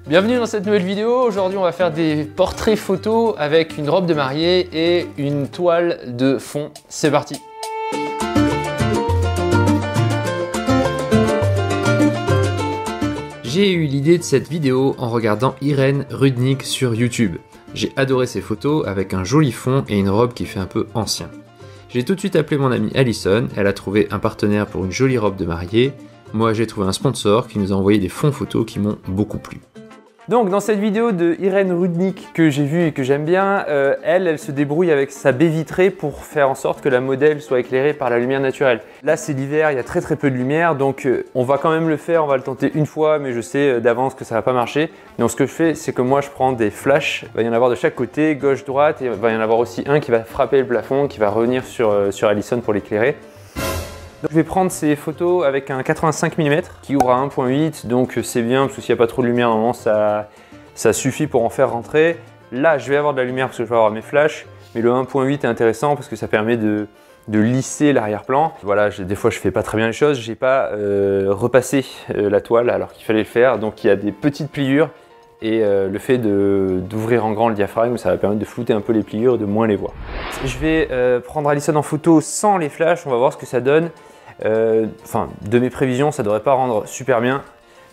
Bienvenue dans cette nouvelle vidéo. Aujourd'hui on va faire des portraits photos avec une robe de mariée et une toile de fond. C'est parti. J'ai eu l'idée de cette vidéo en regardant Irène Rudnik sur YouTube. J'ai adoré ses photos avec un joli fond et une robe qui fait un peu ancien. J'ai tout de suite appelé mon amie Alison, elle a trouvé un partenaire pour une jolie robe de mariée. Moi j'ai trouvé un sponsor qui nous a envoyé des fonds photos qui m'ont beaucoup plu. Donc dans cette vidéo de Irène Rudnik que j'ai vue et que j'aime bien, elle se débrouille avec sa baie vitrée pour faire en sorte que la modèle soit éclairée par la lumière naturelle. Là c'est l'hiver, il y a très peu de lumière, donc on va quand même le faire, on va le tenter une fois, mais je sais d'avance que ça va pas marcher. Donc ce que je fais, c'est que moi je prends des flashs, il va y en avoir de chaque côté, gauche, droite, et il va y en avoir aussi un qui va frapper le plafond, qui va revenir sur Alison pour l'éclairer. Donc, je vais prendre ces photos avec un 85 mm qui ouvre à 1.8, donc c'est bien parce que s'il n'y a pas trop de lumière, normalement ça suffit pour en faire rentrer. Là, je vais avoir de la lumière parce que je vais avoir mes flashs, mais le 1.8 est intéressant parce que ça permet de lisser l'arrière-plan. Voilà, des fois je fais pas très bien les choses, j'ai pas repassé la toile alors qu'il fallait le faire, donc il y a des petites pliures et le fait d'ouvrir en grand le diaphragme, ça va permettre de flouter un peu les pliures et de moins les voir. Je vais prendre Alison en photo sans les flashs, on va voir ce que ça donne. De mes prévisions, ça devrait pas rendre super bien.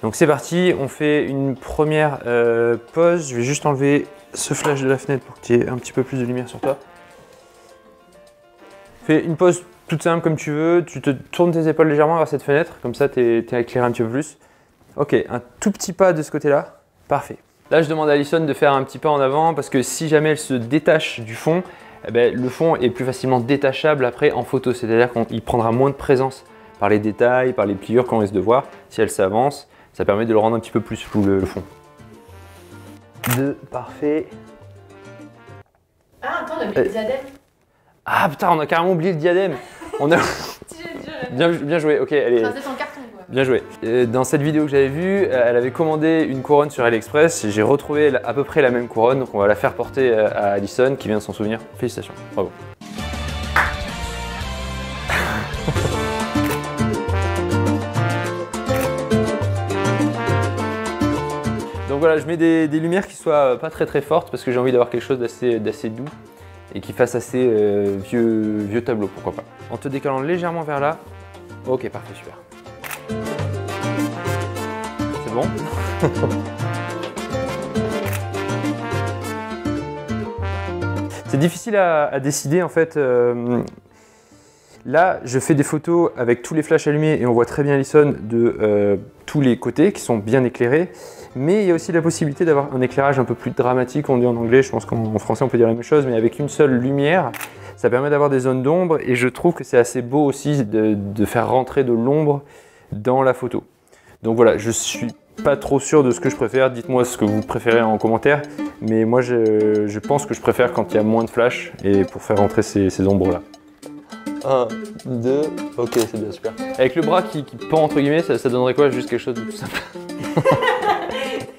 Donc c'est parti, on fait une première pause. Je vais juste enlever ce flash de la fenêtre pour qu'il y ait un petit peu plus de lumière sur toi. Fais une pause toute simple comme tu veux. Tu te tournes tes épaules légèrement vers cette fenêtre, comme ça tu es éclairé un petit peu plus. Ok, un tout petit pas de ce côté-là. Parfait. Là, je demande à Alison de faire un petit pas en avant parce que si jamais elle se détache du fond, eh bien, le fond est plus facilement détachable après en photo. C'est-à-dire qu'il prendra moins de présence par les détails, par les pliures qu'on risque de voir. Si elle s'avance, ça permet de le rendre un petit peu plus flou le fond. 2, parfait. Ah, attends, on a mis le diadème. Ah putain, on a carrément oublié le diadème. On a... bien joué, ok, allez. C'est en carton, quoi. Bien joué. Dans cette vidéo que j'avais vue, elle avait commandé une couronne sur AliExpress. J'ai retrouvé à peu près la même couronne, donc on va la faire porter à Alison qui vient de s'en souvenir. Félicitations, bravo. Donc voilà, je mets des lumières qui soient pas très fortes parce que j'ai envie d'avoir quelque chose d'assez doux et qui fasse assez vieux tableau, pourquoi pas. En te décalant légèrement vers là. Ok, parfait, super. C'est bon? C'est difficile à décider en fait. Là, je fais des photos avec tous les flashs allumés et on voit très bien Alison de tous les côtés qui sont bien éclairés. Mais il y a aussi la possibilité d'avoir un éclairage un peu plus dramatique, on dit en anglais, je pense qu'en français on peut dire la même chose, mais avec une seule lumière. Ça permet d'avoir des zones d'ombre et je trouve que c'est assez beau aussi de faire rentrer de l'ombre dans la photo. Donc voilà, je suis pas trop sûr de ce que je préfère, dites-moi ce que vous préférez en commentaire, mais moi je pense que je préfère quand il y a moins de flash et pour faire rentrer ces ombres là. 1, 2, ok c'est bien, super. Avec le bras qui pend entre guillemets, ça donnerait quoi? Juste quelque chose de tout simple.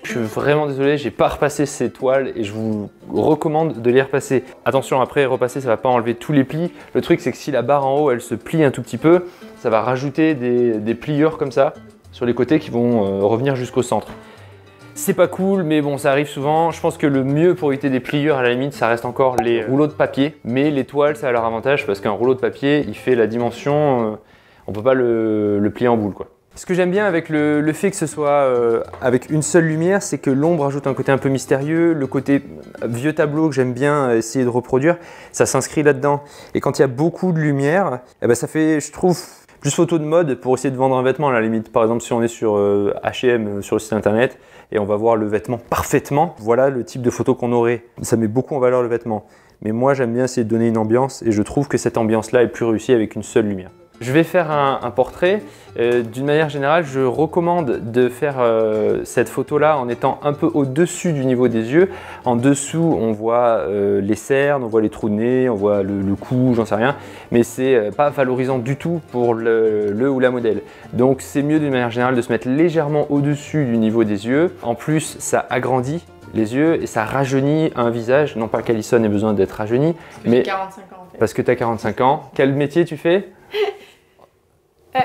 Je suis vraiment désolé, j'ai pas repassé ces toiles et je vous recommande de les repasser. Attention, après repasser, ça va pas enlever tous les plis. Le truc, c'est que si la barre en haut, elle se plie un tout petit peu, ça va rajouter des pliures comme ça sur les côtés qui vont revenir jusqu'au centre. C'est pas cool, mais bon, ça arrive souvent. Je pense que le mieux pour éviter des pliures, à la limite, ça reste encore les rouleaux de papier. Mais les toiles, ça a leur avantage parce qu'un rouleau de papier, il fait la dimension, on peut pas le plier en boule, quoi. Ce que j'aime bien avec le fait que ce soit avec une seule lumière, c'est que l'ombre ajoute un côté un peu mystérieux, le côté vieux tableau que j'aime bien essayer de reproduire, ça s'inscrit là-dedans. Et quand il y a beaucoup de lumière, eh ben ça fait, je trouve, plus photo de mode pour essayer de vendre un vêtement à la limite. Par exemple, si on est sur H&M, sur le site internet, et on va voir le vêtement parfaitement, voilà le type de photo qu'on aurait. Ça met beaucoup en valeur le vêtement. Mais moi, j'aime bien essayer de donner une ambiance, et je trouve que cette ambiance-là est plus réussie avec une seule lumière. Je vais faire un portrait. D'une manière générale, je recommande de faire cette photo-là en étant un peu au-dessus du niveau des yeux. En dessous, on voit les cernes, on voit les trous de nez, on voit le cou, j'en sais rien. Mais c'est pas valorisant du tout pour le ou la modèle. Donc c'est mieux d'une manière générale de se mettre légèrement au-dessus du niveau des yeux. En plus, ça agrandit les yeux et ça rajeunit un visage. Non pas qu'Alison ait besoin d'être rajeunie, mais 45 ans en fait. Parce que tu as 45 ans. Quel métier tu fais?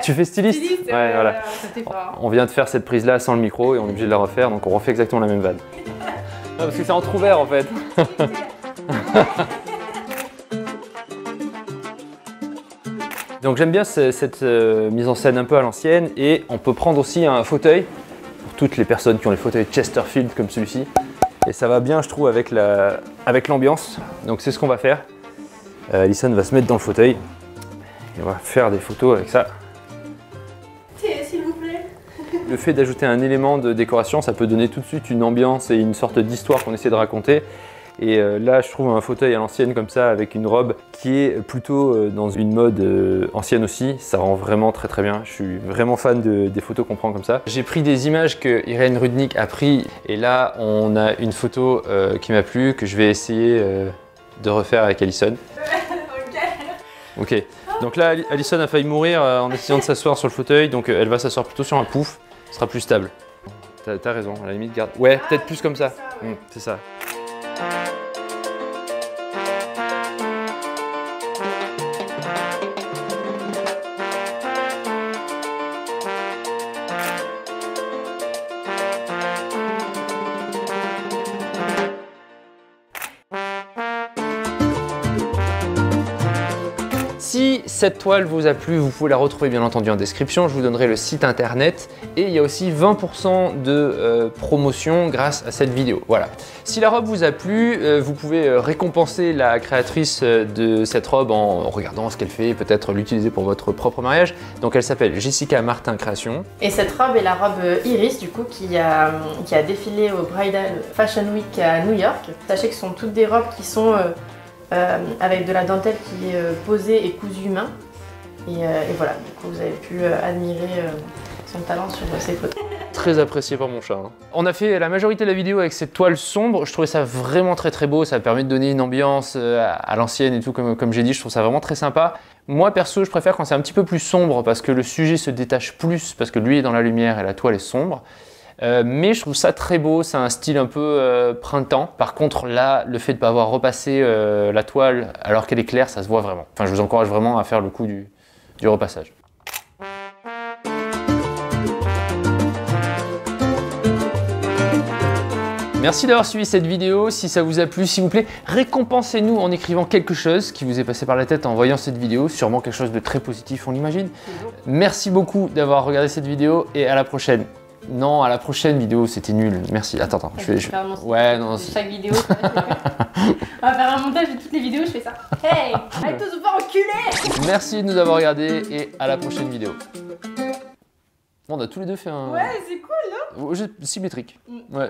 Tu fais styliste? Styliste, ouais, voilà. Ça t'est pas. On vient de faire cette prise là sans le micro et on est obligé de la refaire, donc on refait exactement la même vanne. Non, parce que c'est entrouvert en fait. Donc j'aime bien cette mise en scène un peu à l'ancienne, et on peut prendre aussi un fauteuil pour toutes les personnes qui ont les fauteuils Chesterfield comme celui-ci. Et ça va bien, je trouve, avec l'ambiance. Donc c'est ce qu'on va faire. Alison va se mettre dans le fauteuil et on va faire des photos avec ça. S'il vous plaît. Le fait d'ajouter un élément de décoration, ça peut donner tout de suite une ambiance et une sorte d'histoire qu'on essaie de raconter. Et là, je trouve un fauteuil à l'ancienne comme ça, avec une robe qui est plutôt dans une mode ancienne aussi. Ça rend vraiment très très bien. Je suis vraiment fan des photos qu'on prend comme ça. J'ai pris des images que Irène Rudnick a pris. Et là, on a une photo qui m'a plu, que je vais essayer de refaire avec Alison. Ok. Donc là, Alison a failli mourir en essayant de s'asseoir sur le fauteuil. Donc elle va s'asseoir plutôt sur un pouf. Ce sera plus stable. T'as raison, à la limite, garde. Ouais, peut-être plus comme ça. C'est ça. Si cette toile vous a plu, vous pouvez la retrouver bien entendu en description, je vous donnerai le site internet et il y a aussi 20% de promotion grâce à cette vidéo. Voilà. Si la robe vous a plu, vous pouvez récompenser la créatrice de cette robe en regardant ce qu'elle fait, peut-être l'utiliser pour votre propre mariage. Donc elle s'appelle Jessica Martin Création. Et cette robe est la robe Iris du coup qui a défilé au Bridal Fashion Week à New York. Sachez que ce sont toutes des robes qui sont avec de la dentelle qui est posée et cousue main. Et voilà, du coup vous avez pu admirer son talent sur ces photos. Très apprécié par mon chat. Hein. On a fait la majorité de la vidéo avec cette toile sombre. Je trouvais ça vraiment très beau. Ça permet de donner une ambiance à l'ancienne et tout, comme j'ai dit. Je trouve ça vraiment très sympa. Moi perso, je préfère quand c'est un petit peu plus sombre parce que le sujet se détache plus, parce que lui est dans la lumière et la toile est sombre. Mais je trouve ça très beau, c'est un style un peu printemps. Par contre là, le fait de ne pas avoir repassé la toile alors qu'elle est claire, ça se voit vraiment. Enfin, je vous encourage vraiment à faire le coup du repassage. Merci d'avoir suivi cette vidéo. Si ça vous a plu, s'il vous plaît, récompensez-nous en écrivant quelque chose qui vous est passé par la tête en voyant cette vidéo. Sûrement quelque chose de très positif, on l'imagine. Merci beaucoup d'avoir regardé cette vidéo et à la prochaine. Non, à la prochaine vidéo, c'était nul. Merci. Attends, ouais, non. Chaque vidéo. On va faire un montage de toutes les vidéos, je fais ça. Hey, arrête de se faire enculer. Merci de nous avoir regardés et à la prochaine vidéo. Bon, on a tous les deux fait un... Ouais, c'est cool, non? Symétrique. Ouais.